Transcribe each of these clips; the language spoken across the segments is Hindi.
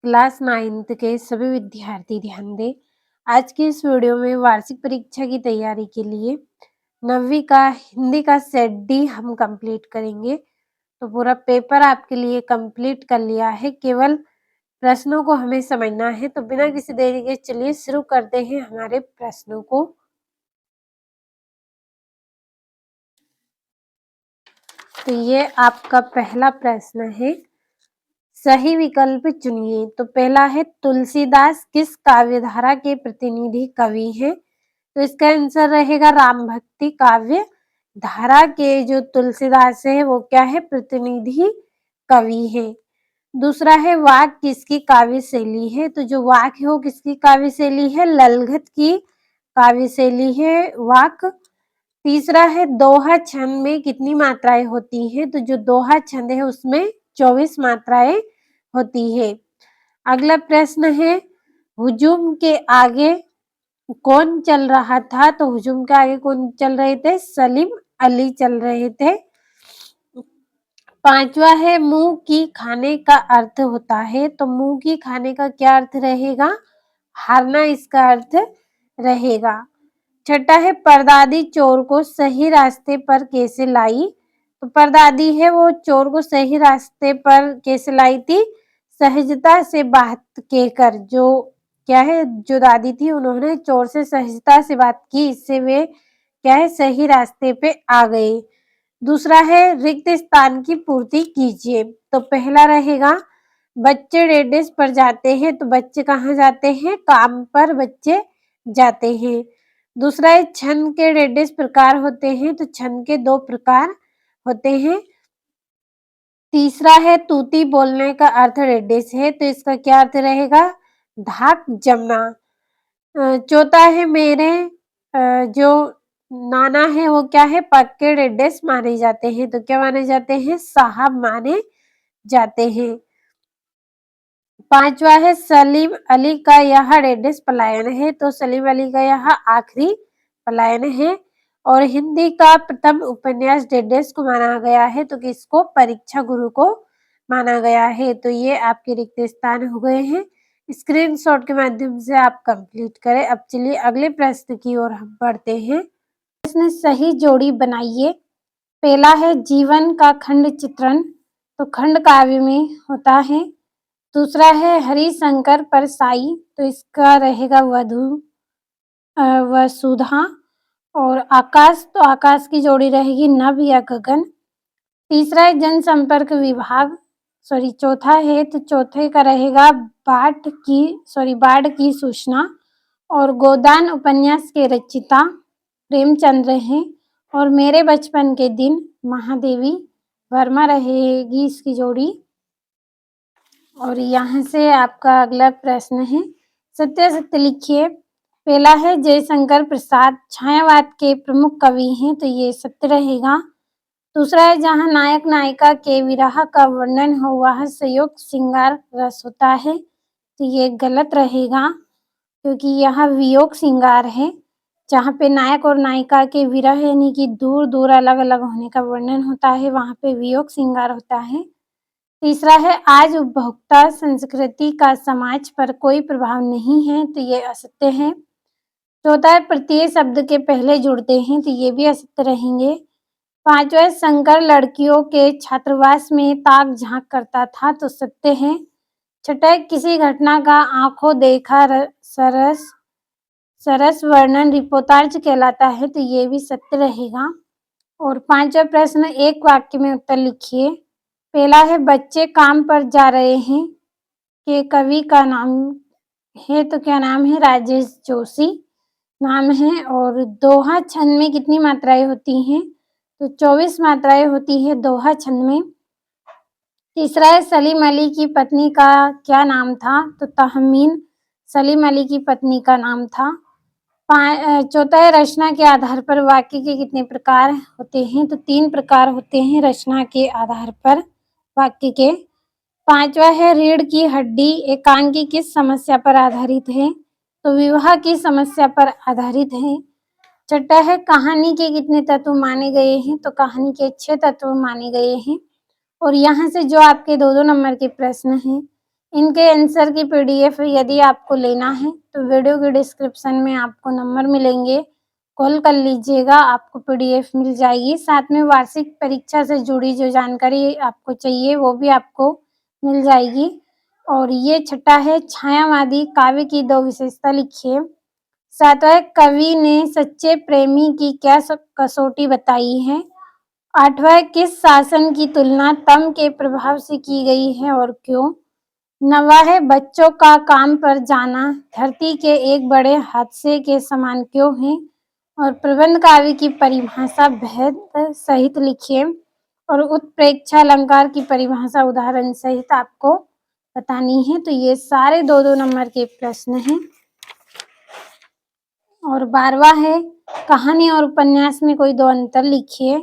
क्लास 9th के सभी विद्यार्थी ध्यान दें। आज की इस वीडियो में वार्षिक परीक्षा की तैयारी के लिए 9वीं का हिंदी का सेट डी हम कंप्लीट करेंगे। तो पूरा पेपर आपके लिए कंप्लीट कर लिया है, केवल प्रश्नों को हमें समझना है। तो बिना किसी देरी के चलिए शुरू करते हैं हमारे प्रश्नों को। तो ये आपका पहला प्रश्न है, सही विकल्प चुनिए। तो पहला है, तुलसीदास किस काव्यधारा के प्रतिनिधि कवि हैं? तो इसका आंसर रहेगा राम भक्ति काव्य धारा के जो तुलसीदास है वो क्या है, प्रतिनिधि कवि है। दूसरा है, वाक किसकी काव्य शैली है? तो जो वाक है वो किसकी काव्य शैली है, ललघत की काव्य शैली है वाक। तीसरा है, दोहा छंद में कितनी मात्राएं होती हैं? तो जो दोहा छंद है उसमें 24 मात्राएं होती है। अगला प्रश्न है, हुजूम के आगे कौन चल रहा था? तो हुजूम के आगे कौन चल रहे थे? सलीम अली चल रहे थे। पांचवा है, मुंह की खाने का अर्थ होता है। तो मुंह की खाने का क्या अर्थ रहेगा? हारना इसका अर्थ रहेगा। छठा है, परदादी चोर को सही रास्ते पर कैसे लाई? तो परदादी है वो चोर को सही रास्ते पर कैसे लाई थी? सहजता से बात कहकर। जो क्या है, जो दादी थी उन्होंने चोर से सहजता से बात की, इससे वे क्या है, सही रास्ते पे आ गए। दूसरा है, रिक्त स्थान की पूर्ति कीजिए। तो पहला रहेगा, बच्चे डेडेस पर जाते हैं। तो बच्चे कहाँ जाते हैं? काम पर बच्चे जाते हैं। दूसरा है, छंद के डेडेस प्रकार होते हैं। तो छंद के 2 प्रकार होते हैं। तीसरा है, तूती बोलने का अर्थ डेडेस है। तो इसका क्या अर्थ रहेगा? धाक जमना। चौथा है, मेरे जो नाना है वो क्या है, पक्के डेडेस माने जाते हैं। तो क्या माने जाते हैं? साहब माने जाते हैं। पांचवा है, सलीम अली का यह डेडेस पलायन है। तो सलीम अली का यह आखिरी पलायन है। और हिंदी का प्रथम उपन्यास डेडेस को माना गया है। तो किसको? परीक्षा गुरु को माना गया है। तो ये आपके रिक्त स्थान हो गए हैं। स्क्रीनशॉट के माध्यम से आप कंप्लीट करें। अब चलिए अगले प्रश्न की ओर हम बढ़ते हैं। प्रश्न सही जोड़ी बनाइए। पहला है, जीवन का खंड चित्रण। तो खंड काव्य में होता है। दूसरा है, हरिशंकर परसाई। तो इसका रहेगा वसुधा। और आकाश, तो आकाश की जोड़ी रहेगी नभ या गगन। तीसरा है, जनसंपर्क विभाग, चौथा है, तो चौथे का रहेगा बाढ़ की सूचना। और गोदान उपन्यास के रचिता प्रेमचंद्र हैं। और मेरे बचपन के दिन महादेवी वर्मा रहेगी इसकी जोड़ी। और यहाँ से आपका अगला प्रश्न है, सत्य सत्य लिखिए। पहला है, जयशंकर प्रसाद छायावाद के प्रमुख कवि हैं। तो ये सत्य रहेगा। दूसरा है, जहाँ नायक नायिका के विरह का वर्णन हो वह संयोग श्रृंगार रस होता है। तो ये गलत रहेगा, क्योंकि यह वियोग श्रृंगार है। जहाँ पे नायक और नायिका के विरह यानी कि दूर दूर अलग अलग होने का वर्णन होता है, वहाँ पे वियोग श्रृंगार होता है। तीसरा है, आज उपभोक्ता संस्कृति का समाज पर कोई प्रभाव नहीं है। तो ये असत्य है। चौथा है, प्रत्यय शब्द के पहले जुड़ते हैं। तो ये भी असत्य रहेंगे। पांचवा है, शंकर लड़कियों के छात्रावास में ताक झांक करता था। तो सत्य है। छठा है, किसी घटना का आंखों देखा सरस वर्णन रिपोर्टाज कहलाता है। तो ये भी सत्य रहेगा। और पांचवा प्रश्न, एक वाक्य में उत्तर लिखिए। पहला है, बच्चे काम पर जा रहे हैं के कवि का नाम है। तो क्या नाम है? राजेश जोशी नाम है। और दोहा छंद में कितनी मात्राएं होती हैं? तो 24 मात्राएं होती है दोहा छंद में। तीसरा है, सलीम अली की पत्नी का क्या नाम था? तो तहमीन सलीम अली की पत्नी का नाम था। चौथा है, रचना के आधार पर वाक्य के कितने प्रकार होते हैं? तो 3 प्रकार होते हैं रचना के आधार पर वाक्य के। पांचवा है, रीढ़ की हड्डी एकांकी किस समस्या पर आधारित है? तो विवाह की समस्या पर आधारित है। छठा है, कहानी के कितने तत्व माने गए हैं? तो कहानी के 6 तत्व माने गए हैं। और यहाँ से जो आपके 2-2 नंबर के प्रश्न हैं, इनके आंसर की पीडीएफ यदि आपको लेना है तो वीडियो के डिस्क्रिप्शन में आपको नंबर मिलेंगे, कॉल कर लीजिएगा, आपको पीडीएफ मिल जाएगी। साथ में वार्षिक परीक्षा से जुड़ी जो जानकारी आपको चाहिए वो भी आपको मिल जाएगी। और ये छठा है, छायावादी काव्य की 2 विशेषता लिखिए। सातवां है, कवि ने सच्चे प्रेमी की क्या कसौटी बताई है। आठवां है, किस शासन की तुलना तम के प्रभाव से की गई है और क्यों। नवा है, बच्चों का काम पर जाना धरती के एक बड़े हादसे के समान क्यों है। और प्रबंध काव्य की परिभाषा भेद सहित लिखिए और उत्प्रेक्षा अलंकार की परिभाषा उदाहरण सहित आपको बतानी है। तो ये सारे 2-2 नंबर के प्रश्न हैं। और 12वां है, कहानी और उपन्यास में कोई 2 अंतर लिखिए।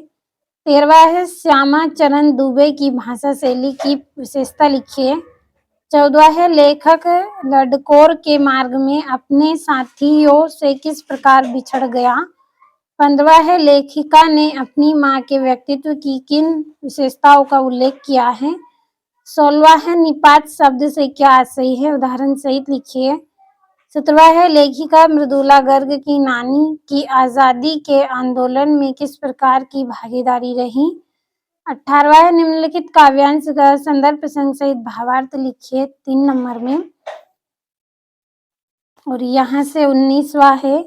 13वां है, श्यामा चरण दुबे की भाषा शैली की विशेषता लिखिए। 14वां है, लेखक लडकोर के मार्ग में अपने साथियों से किस प्रकार बिछड़ गया। 15वां है, लेखिका ने अपनी माँ के व्यक्तित्व की किन विशेषताओं का उल्लेख किया है। 16वां है, निपात शब्द से क्या आशय है, उदाहरण सहित लिखिए। 17वां है, लेखिका मृदुला गर्ग की नानी की आजादी के आंदोलन में किस प्रकार की भागीदारी रही। 18वां है, निम्नलिखित काव्यांश का संदर्भ प्रसंग सहित भावार्थ लिखिए 3 नंबर में। और यहाँ से 19वां है,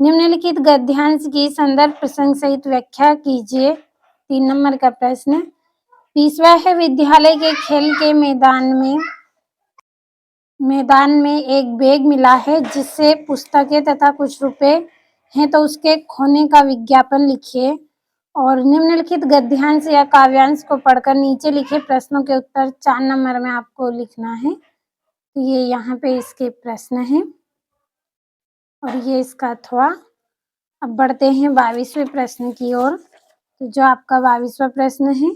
निम्नलिखित गद्यांश की संदर्भ प्रसंग सहित व्याख्या कीजिए 3 नंबर का प्रश्न। 20वां है, विद्यालय के खेल के मैदान में एक बैग मिला है जिससे पुस्तकें तथा कुछ रुपए हैं, तो उसके खोने का विज्ञापन लिखिए। और निम्नलिखित गद्यांश या काव्यांश को पढ़कर नीचे लिखे प्रश्नों के उत्तर 4 नंबर में आपको लिखना है। तो ये यहाँ पे इसके प्रश्न हैं और ये इसका अथवा। अब बढ़ते हैं 22वें प्रश्न की ओर। तो जो आपका 22वां प्रश्न है,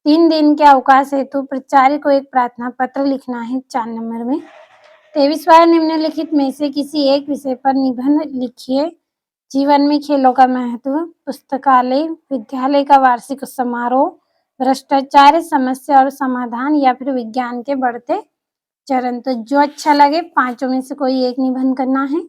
3 दिन के अवकाश हेतु प्राचार्य को एक प्रार्थना पत्र लिखना है 4 नंबर में। 23वां, निम्नलिखित में से किसी एक विषय पर निबंध लिखिए। जीवन में खेलों का महत्व, पुस्तकालय, विद्यालय का वार्षिक समारोह, भ्रष्टाचार, समस्या और समाधान, या फिर विज्ञान के बढ़ते चरण। तो जो अच्छा लगे 5 में से कोई एक निबंध करना है।